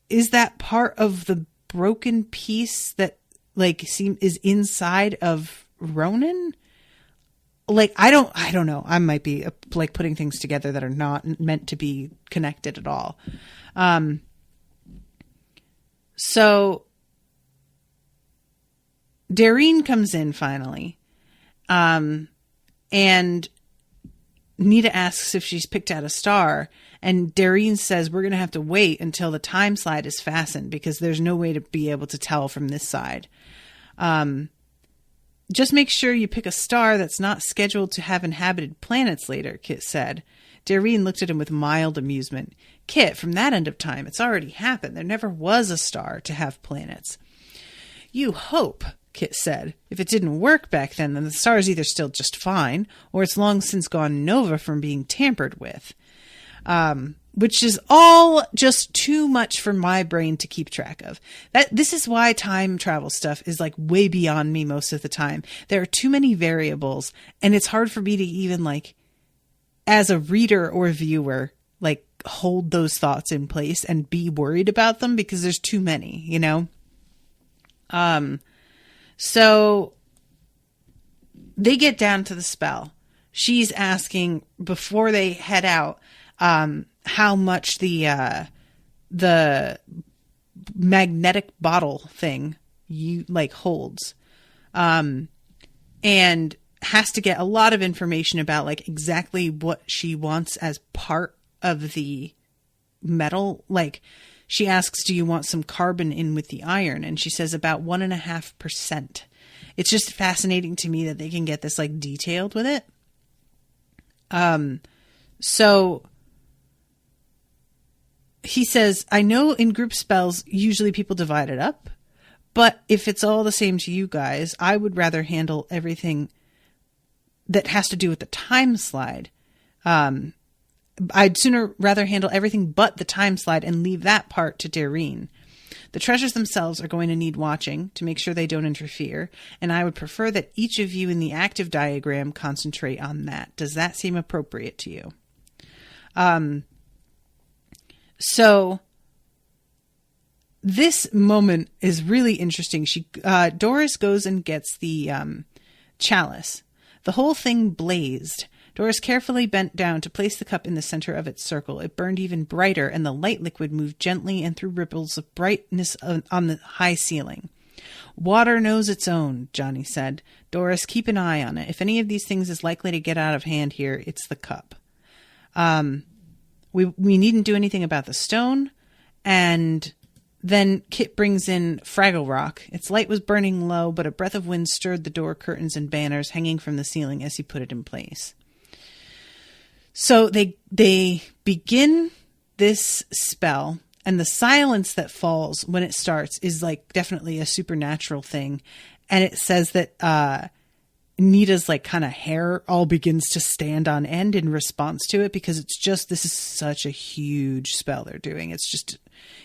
is that part of the broken piece that like is inside of Ronan? Like, I don't know. I might be like putting things together that are not meant to be connected at all. So Darine comes in finally. And Nita asks if she's picked out a star. And Darine says, we're going to have to wait until the time slide is fastened because there's no way to be able to tell from this side. Just make sure you pick a star that's not scheduled to have inhabited planets later, Kit said. Darine looked at him with mild amusement. Kit, from that end of time, it's already happened. There never was a star to have planets. You hope, Kit said. If it didn't work back then the star's either still just fine, or it's long since gone nova from being tampered with. Which is all just too much for my brain to keep track of. This is why time travel stuff is like way beyond me most of the time. There are too many variables, and it's hard for me to even like, as a reader or viewer, like hold those thoughts in place and be worried about them because there's too many, you know? So they get down to the spell. She's asking before they head out, how much the magnetic bottle thing holds, and has to get a lot of information about like exactly what she wants as part of the metal. Like she asks, do you want some carbon in with the iron? And she says about 1.5%. It's just fascinating to me that they can get this like detailed with it. So he says, I know in group spells, usually people divide it up, but if it's all the same to you guys, I would rather handle everything that has to do with the time slide. I'd sooner rather handle everything but the time slide and leave that part to Dareen. The treasures themselves are going to need watching to make sure they don't interfere, and I would prefer that each of you in the active diagram concentrate on that. Does that seem appropriate to you? So this moment is really interesting. Doris goes and gets the chalice. The whole thing blazed. Doris carefully bent down to place the cup in the center of its circle. It burned even brighter, and the light liquid moved gently and threw ripples of brightness on the high ceiling. Water knows its own, Johnny said. Doris, keep an eye on it. If any of these things is likely to get out of hand here, it's the cup. We needn't do anything about the stone. And then Kit brings in Fraggle Rock. Its light was burning low, but a breath of wind stirred the door curtains and banners hanging from the ceiling as he put it in place. So they begin this spell, and the silence that falls when it starts is like definitely a supernatural thing. And it says that Nita's like kind of hair all begins to stand on end in response to it, because this is such a huge spell they're doing. It's just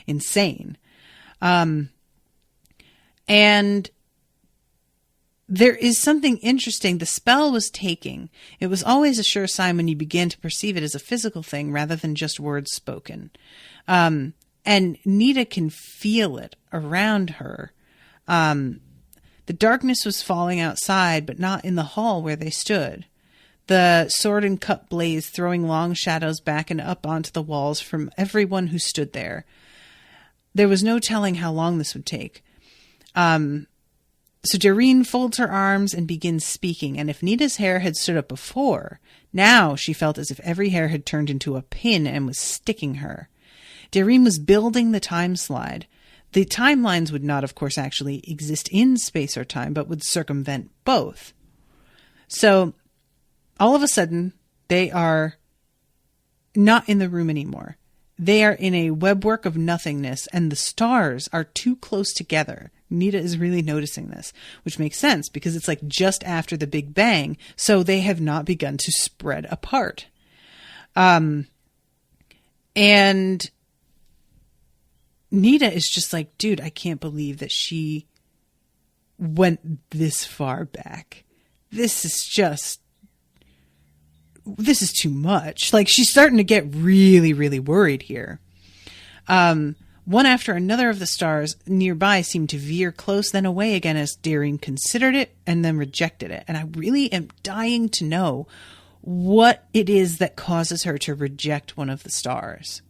insane. And there is something interesting. The spell was taking. It was always a sure sign when you begin to perceive it as a physical thing rather than just words spoken. And Nita can feel it around her. The darkness was falling outside, but not in the hall where they stood. The sword and cup blazed, throwing long shadows back and up onto the walls from everyone who stood there. There was no telling how long this would take. So Dareen folds her arms and begins speaking, and if Nita's hair had stood up before, now she felt as if every hair had turned into a pin and was sticking her. Dareen was building the time slide. The timelines would not, of course, actually exist in space or time, but would circumvent both. So all of a sudden, they are not in the room anymore. They are in a webwork of nothingness, and the stars are too close together. Nita is really noticing this, which makes sense because it's like just after the Big Bang, so they have not begun to spread apart. And Nita is just like, dude, I can't believe that she went this far back. This is too much. Like, she's starting to get really, really worried here. One after another of the stars nearby seemed to veer close, then away again as Dareen considered it and then rejected it. And I really am dying to know what it is that causes her to reject one of the stars.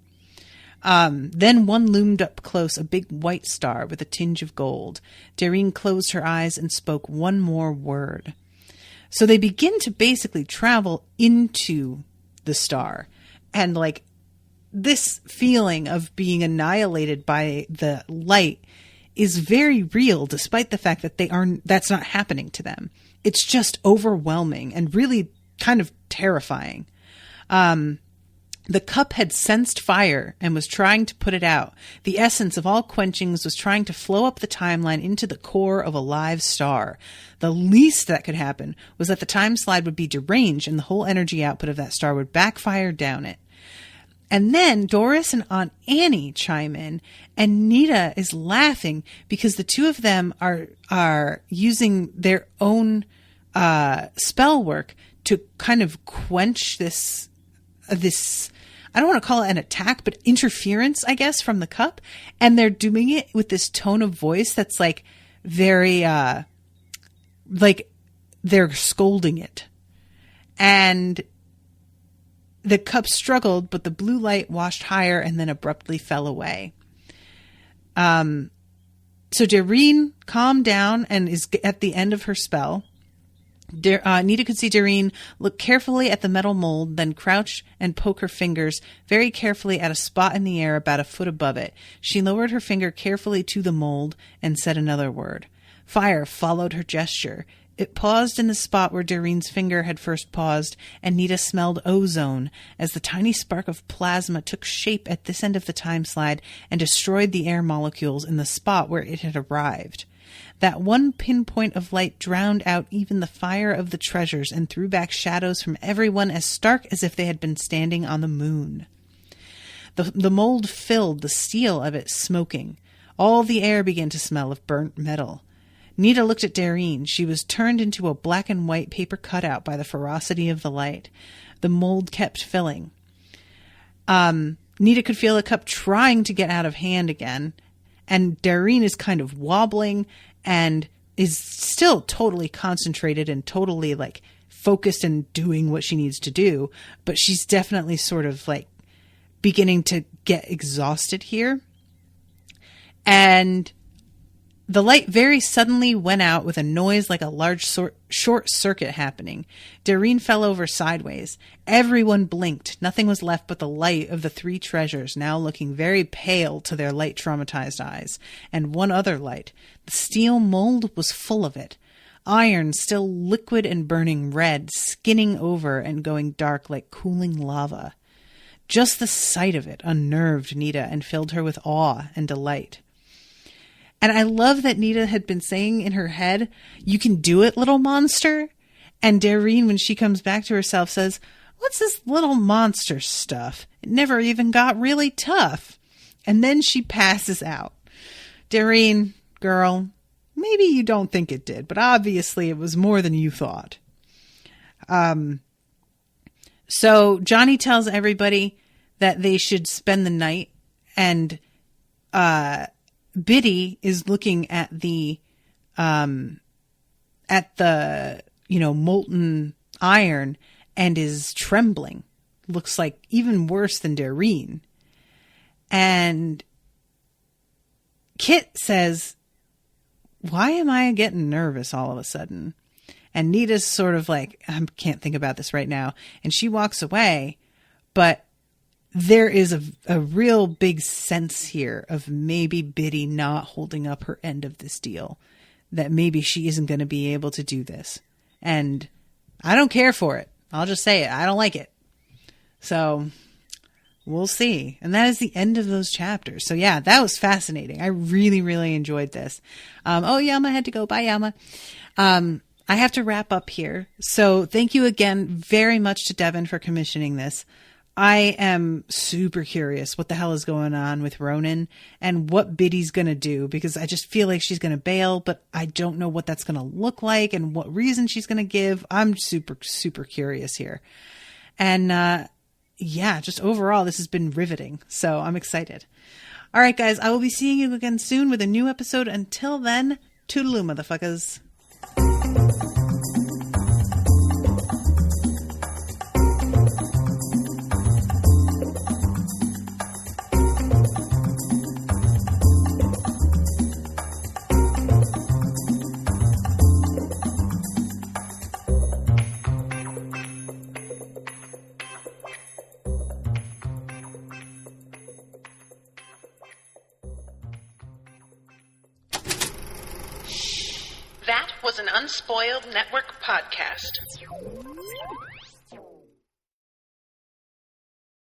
Then one loomed up close, a big white star with a tinge of gold. Dareen closed her eyes and spoke one more word. So they begin to basically travel into the star. And like, this feeling of being annihilated by the light is very real, despite the fact that that's not happening to them. It's just overwhelming and really kind of terrifying. The cup had sensed fire and was trying to put it out. The essence of all quenchings was trying to flow up the timeline into the core of a live star. The least that could happen was that the time slide would be deranged and the whole energy output of that star would backfire down it. And then Doris and Aunt Annie chime in, and Nita is laughing because the two of them are using their own spell work to kind of quench this I don't want to call it an attack, but interference, I guess, from the cup. And they're doing it with this tone of voice that's like very like they're scolding it. And the cup struggled, but the blue light washed higher and then abruptly fell away. So Dareen calmed down and is at the end of her spell. Nita could see Dareen look carefully at the metal mold, then crouch and poke her fingers very carefully at a spot in the air about a foot above it. She lowered her finger carefully to the mold and said another word. Fire followed her gesture. It paused in the spot where Doreen's finger had first paused, and Nita smelled ozone as the tiny spark of plasma took shape at this end of the time slide and destroyed the air molecules in the spot where it had arrived. That one pinpoint of light drowned out even the fire of the treasures and threw back shadows from everyone as stark as if they had been standing on the moon. The mold filled, the steel of it smoking. All the air began to smell of burnt metal. Nita looked at Doreen. She was turned into a black and white paper cutout by the ferocity of the light. The mold kept filling. Nita could feel the cup trying to get out of hand again, and Doreen is kind of wobbling and is still totally concentrated and totally like focused and doing what she needs to do, but she's definitely sort of like beginning to get exhausted here. And the light very suddenly went out with a noise like a large short circuit happening. Doreen fell over sideways. Everyone blinked. Nothing was left but the light of the three treasures, now looking very pale to their light-traumatized eyes. And one other light. The steel mold was full of it. Iron, still liquid and burning red, skinning over and going dark like cooling lava. Just the sight of it unnerved Nita and filled her with awe and delight. And I love that Nita had been saying in her head, "You can do it, little monster." And Doreen, when she comes back to herself, says, "What's this little monster stuff? It never even got really tough." And then she passes out. Doreen, girl, maybe you don't think it did, but obviously it was more than you thought. So Johnny tells everybody that they should spend the night, and Biddy is looking at the molten iron and is trembling. Looks like even worse than Doreen. And Kit says, "Why am I getting nervous all of a sudden?" And Nita's sort of like, "I can't think about this right now." And she walks away, but there is a real big sense here of maybe Biddy not holding up her end of this deal, that maybe she isn't going to be able to do this. And I don't care for it. I'll just say it. I don't like it. So we'll see. And that is the end of those chapters. So yeah, that was fascinating. I really, really enjoyed this. Yama had to go. Bye, Yama. I have to wrap up here. So thank you again very much to Devin for commissioning this. I am super curious what the hell is going on with Ronan and what Biddy's going to do, because I just feel like she's going to bail, but I don't know what that's going to look like and what reason she's going to give. I'm super, super curious here. And just overall, this has been riveting. So I'm excited. All right, guys, I will be seeing you again soon with a new episode. Until then, toodaloo, motherfuckers. That was an Unspoiled Network podcast.